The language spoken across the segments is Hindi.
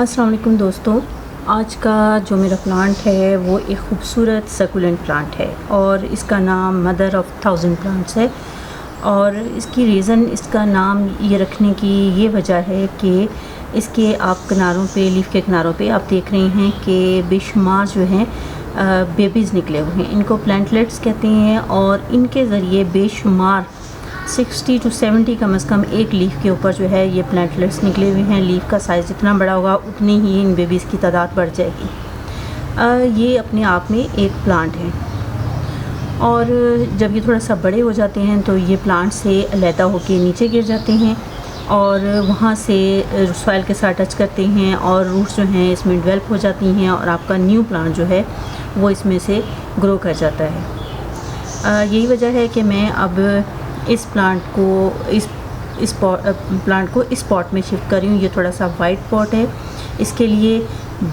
अस्सलाम वालेकुम दोस्तों, आज का जो मेरा प्लांट है वो एक खूबसूरत सकुलेंट प्लांट है और इसका नाम मदर ऑफ़ थाउजेंड प्लांट्स है। और इसकी रीज़न, इसका नाम ये रखने की ये वजह है कि इसके आप किनारों पे, लीफ के किनारों पे आप देख रहे हैं कि बेशुमार जो हैं बेबीज़ निकले हुए हैं। इनको प्लांटलेट्स कहते हैं और इनके ज़रिए बेशुमार 60 to 70 कम से कम एक लीफ के ऊपर जो है ये प्लांटलेट्स निकले हुए हैं। लीफ का साइज़ जितना बड़ा होगा उतनी ही इन बेबीज़ की तादाद बढ़ जाएगी। ये अपने आप में एक प्लांट है और जब ये थोड़ा सा बड़े हो जाते हैं तो ये प्लांट से अलहदा होकर नीचे गिर जाते हैं और वहाँ से सॉइल के साथ टच करते हैं और रूट्स जो हैं इसमें डेवलप हो जाती हैं और आपका न्यू प्लांट जो है वो इसमें से ग्रो कर जाता है। यही वजह है कि मैं अब इस प्लांट को इस पॉट में शिफ्ट कर रही हूँ। ये थोड़ा सा वाइट पॉट है, इसके लिए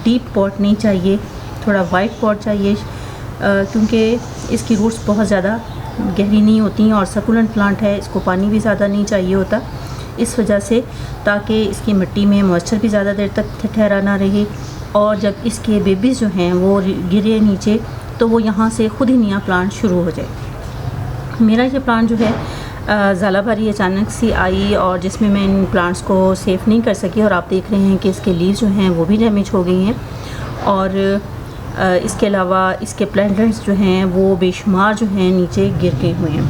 डीप पॉट नहीं चाहिए, थोड़ा वाइट पॉट चाहिए क्योंकि इसकी रूट्स बहुत ज़्यादा गहरी नहीं होती हैं और सकुलेंट प्लांट है, इसको पानी भी ज़्यादा नहीं चाहिए होता इस वजह से, ताकि इसकी मिट्टी में मॉइस्चर भी ज़्यादा देर तक ठहरा ना रहे और जब इसके बेबीज़ जो हैं वो गिरे नीचे तो वो यहाँ से खुद ही नया प्लांट शुरू हो जाए। मेरा ये प्लांट जो है ज़ालाबारी अचानक सी आई और जिसमें मैं इन प्लांट्स को सेव नहीं कर सकी और आप देख रहे हैं कि इसके लीव्स जो हैं वो भी डैमेज हो गई हैं और इसके अलावा इसके प्लांट्स जो हैं वो बेशुमार जो हैं नीचे गिर गए हुए हैं।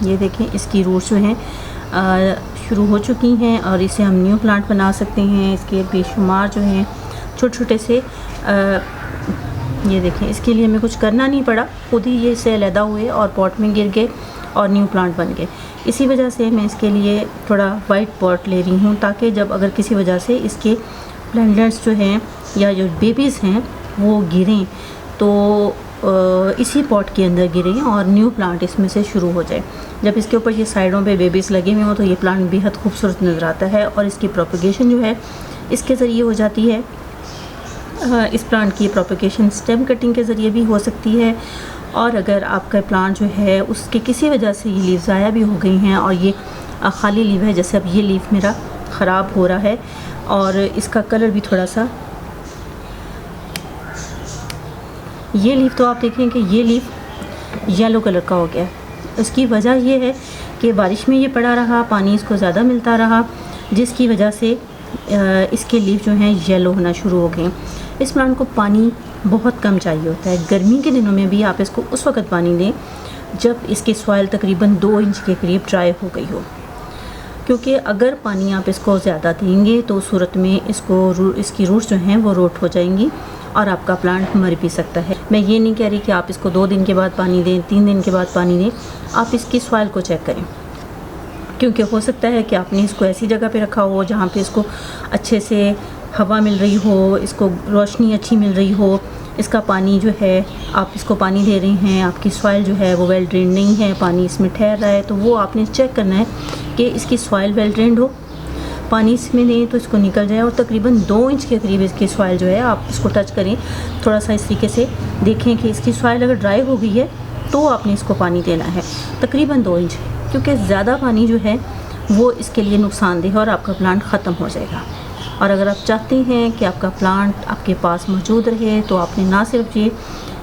ये देखें, इसकी रूट्स जो हैं शुरू हो चुकी हैं और इसे हम न्यू प्लांट बना सकते हैं। इसके बेशुमार जो हैं छोटे छोटे से ये देखें, इसके लिए हमें कुछ करना नहीं पड़ा, खुद ही ये इससे अलहदा हुए और पॉट में गिर गए और न्यू प्लांट बन गए। इसी वजह से मैं इसके लिए थोड़ा वाइट पॉट ले रही हूँ ताकि जब अगर किसी वजह से इसके प्लांट्स जो हैं या जो बेबीज़ हैं वो गिरें तो इसी पॉट के अंदर गिरें और न्यू प्लांट इसमें से शुरू हो जाए। जब इसके ऊपर ये साइडों पे बेबीज़ लगे हुए हों तो ये प्लांट बेहद खूबसूरत नज़र आता है और इसकी प्रोपगेशन जो है इसके ज़रिए हो जाती है। इस प्लांट की प्रोपगेशन स्टेम कटिंग के ज़रिए भी हो सकती है और अगर आपका प्लांट जो है उसके किसी वजह से ये लीव ज़ाया भी हो गई हैं और ये खाली लीव है, जैसे अब ये लीफ मेरा ख़राब हो रहा है और इसका कलर भी थोड़ा सा, ये लीफ तो आप देखें कि ये लीफ येलो कलर का हो गया। इसकी वजह ये है कि बारिश में ये पड़ा रहा, पानी इसको ज़्यादा मिलता रहा जिसकी वजह से इसके लीफ जो हैं येलो होना शुरू हो गए। इस प्लांट को पानी बहुत कम चाहिए होता है। गर्मी के दिनों में भी आप इसको उस वक्त पानी दें जब इसकी सॉइल तकरीबन 2 इंच के करीब ड्राई हो गई हो, क्योंकि अगर पानी आप इसको ज़्यादा देंगे तो उस सूरत में इसकी रूट्स जो हैं वो रोट हो जाएंगी और आपका प्लांट मर भी सकता है। मैं ये नहीं कह रही कि आप इसको 2 दिन के बाद पानी दें, 3 दिन के बाद पानी दें, आप इसकी सॉइल को चेक करें क्योंकि हो सकता है कि आपने इसको ऐसी जगह पे रखा हो जहाँ पे इसको अच्छे से हवा मिल रही हो, इसको रोशनी अच्छी मिल रही हो, इसका पानी जो है आप इसको पानी दे रहे हैं, आपकी सॉइल जो है वो वेल ड्रेन्ड नहीं है, पानी इसमें ठहर रहा है, तो वो आपने चेक करना है कि इसकी सॉइल वेल ड्रेन्ड हो, पानी इसमें दें तो इसको निकल जाए और तकरीबन 2 इंच के करीब इसकी सॉइल जो है आप इसको टच करें, थोड़ा सा इस तरीके से देखें कि इसकी सॉइल अगर ड्राई हो गई है तो आपने इसको पानी देना है तकरीबन 2 इंच, क्योंकि ज़्यादा पानी जो है वो इसके लिए नुकसानदेह और आपका प्लांट ख़त्म हो जाएगा। और अगर आप चाहते हैं कि आपका प्लांट आपके पास मौजूद रहे तो आपने ना सिर्फ ये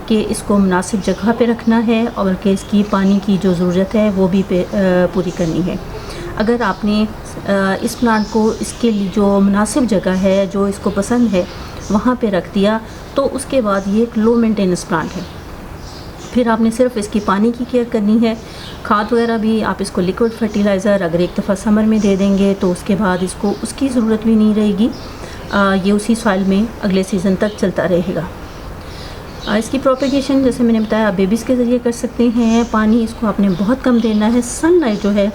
कि इसको मुनासिब जगह पे रखना है और बल्कि इसकी पानी की जो ज़रूरत है वो भी पूरी करनी है। अगर आपने इस प्लांट को इसके लिए जो मुनासिब जगह है, जो इसको पसंद है, वहाँ पे रख दिया तो उसके बाद ये एक लो मेंटेनेंस प्लांट है। फिर आपने सिर्फ इसकी पानी की केयर करनी है। खाद वगैरह भी आप इसको लिक्विड फर्टिलाइज़र अगर एक दफ़ा समर में दे देंगे तो उसके बाद इसको उसकी ज़रूरत भी नहीं रहेगी, ये उसी सॉइल में अगले सीज़न तक चलता रहेगा। इसकी प्रोपगेशन जैसे मैंने बताया आप बेबीज़ के ज़रिए कर सकते हैं। पानी इसको आपने बहुत कम देना है। सनलाइट जो है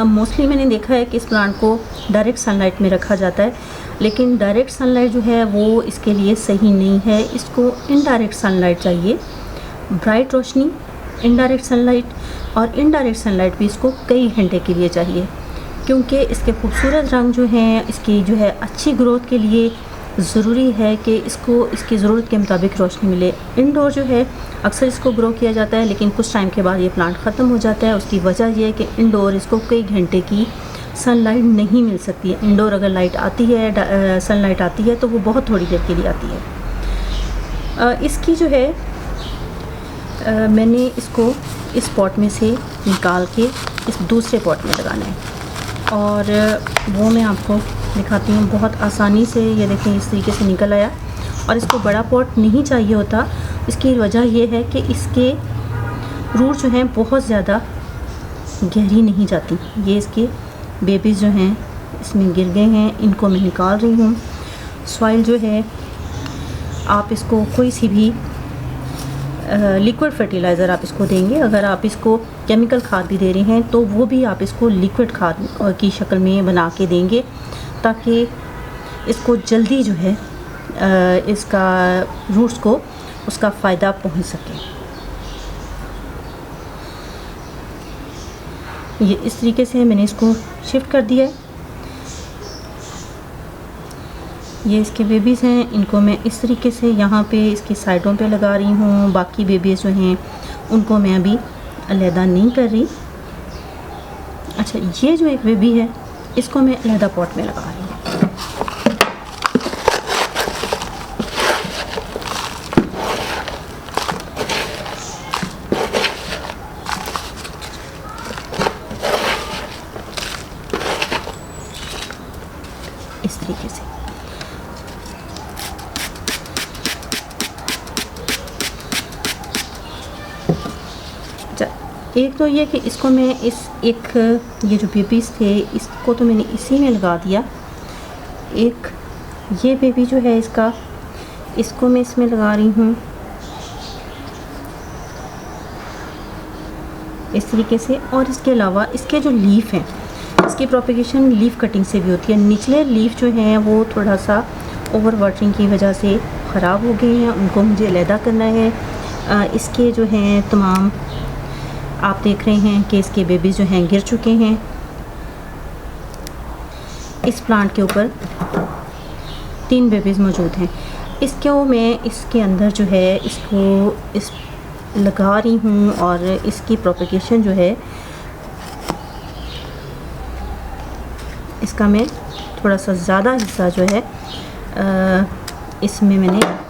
मोस्टली मैंने देखा है कि इस प्लांट को डायरेक्ट सनलाइट में रखा जाता है, लेकिन डायरेक्ट सनलाइट जो है वो इसके लिए सही नहीं है। इसको इनडायरेक्ट सनलाइट चाहिए, ब्राइट रोशनी, इनडायरेक्ट सनलाइट, और इनडायरेक्ट सनलाइट भी इसको कई घंटे के लिए चाहिए क्योंकि इसके खूबसूरत रंग जो हैं, इसकी जो है अच्छी ग्रोथ के लिए ज़रूरी है कि इसको इसकी ज़रूरत के मुताबिक रोशनी मिले। इंडोर जो है अक्सर इसको ग्रो किया जाता है लेकिन कुछ टाइम के बाद ये प्लांट ख़त्म हो जाता है। उसकी वजह यह है कि इंडोर इसको कई घंटे की सनलाइट नहीं मिल सकती है। इंडोर अगर लाइट आती है, सनलाइट आती है तो वो बहुत थोड़ी देर के लिए आती है। इसकी जो है मैंने इसको इस पॉट में से निकाल के इस दूसरे पॉट में लगाना है और वो मैं आपको दिखाती हूँ। बहुत आसानी से ये देखें इस तरीके से निकल आया। और इसको बड़ा पॉट नहीं चाहिए होता, इसकी वजह ये है कि इसके रूट जो हैं बहुत ज़्यादा गहरी नहीं जाती। ये इसके बेबीज़ जो हैं इसमें गिर गए हैं, इनको मैं निकाल रही हूँ। सॉइल जो है आप इसको कोई सी भी लिक्विड फर्टिलाइज़र आप इसको देंगे। अगर आप इसको केमिकल खाद भी दे रहे हैं तो वो भी आप इसको लिक्विड खाद की शक्ल में बना के देंगे ताकि इसको जल्दी जो है इसका रूट्स को उसका फ़ायदा पहुंच सके। ये इस तरीके से मैंने इसको शिफ्ट कर दिया है। ये इसके बेबीज़ हैं, इनको मैं इस तरीके से यहाँ पे इसकी साइडों पे लगा रही हूँ। बाकी बेबीज़ जो हैं उनको मैं अभी अलहदा नहीं कर रही। अच्छा, ये जो एक बेबी है इसको मैं अलहदा पॉट में लगा रही हूँ। इस तरीके से एक तो ये कि इसको मैं ये जो बेबीज़ थे इसको तो मैंने इसी में लगा दिया। एक ये बेबी जो है इसको मैं इसमें लगा रही हूँ इस तरीके से। और इसके अलावा इसके जो लीफ हैं इसकी प्रोपेगेशन लीफ कटिंग से भी होती है। निचले लीफ जो हैं वो थोड़ा सा ओवर वाटरिंग की वजह से ख़राब हो गए हैं, उनको मुझे अलहदा करना है। इसके जो हैं तमाम आप देख रहे हैं कि इसके बेबी जो हैं गिर चुके हैं। इस प्लांट के ऊपर 3 बेबीज़ मौजूद हैं। इसको मैं इसके अंदर जो है इसको लगा रही हूँ और इसकी प्रोपेगेशन जो है इसका मैं थोड़ा सा ज़्यादा हिस्सा जो है इसमें मैंने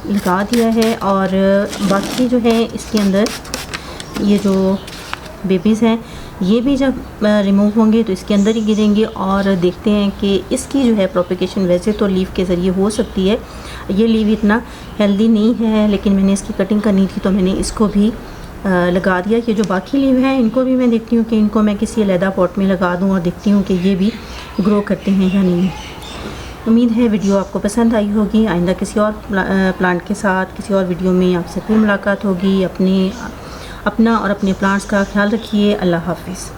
लगा दिया है। और बाकी जो है इसके अंदर ये जो बेबीज़ हैं ये भी जब रिमूव होंगे तो इसके अंदर ही गिरेंगे। और देखते हैं कि इसकी जो है प्रोपेगेशन वैसे तो लीफ के ज़रिए हो सकती है। ये लीफ इतना हेल्दी नहीं है लेकिन मैंने इसकी कटिंग करनी थी तो मैंने इसको भी लगा दिया। ये जो बाकी लीव हैं इनको भी मैं देखती हूँ कि इनको मैं किसी अलहदा पॉट में लगा दूँ और देखती हूँ कि ये भी ग्रो करते हैं या नहीं। उम्मीद है वीडियो आपको पसंद आई होगी। आइंदा किसी और प्लांट के साथ किसी और वीडियो में आपसे फिर मुलाकात होगी। अपना और अपने प्लांट्स का ख्याल रखिए। अल्लाह हाफिज़।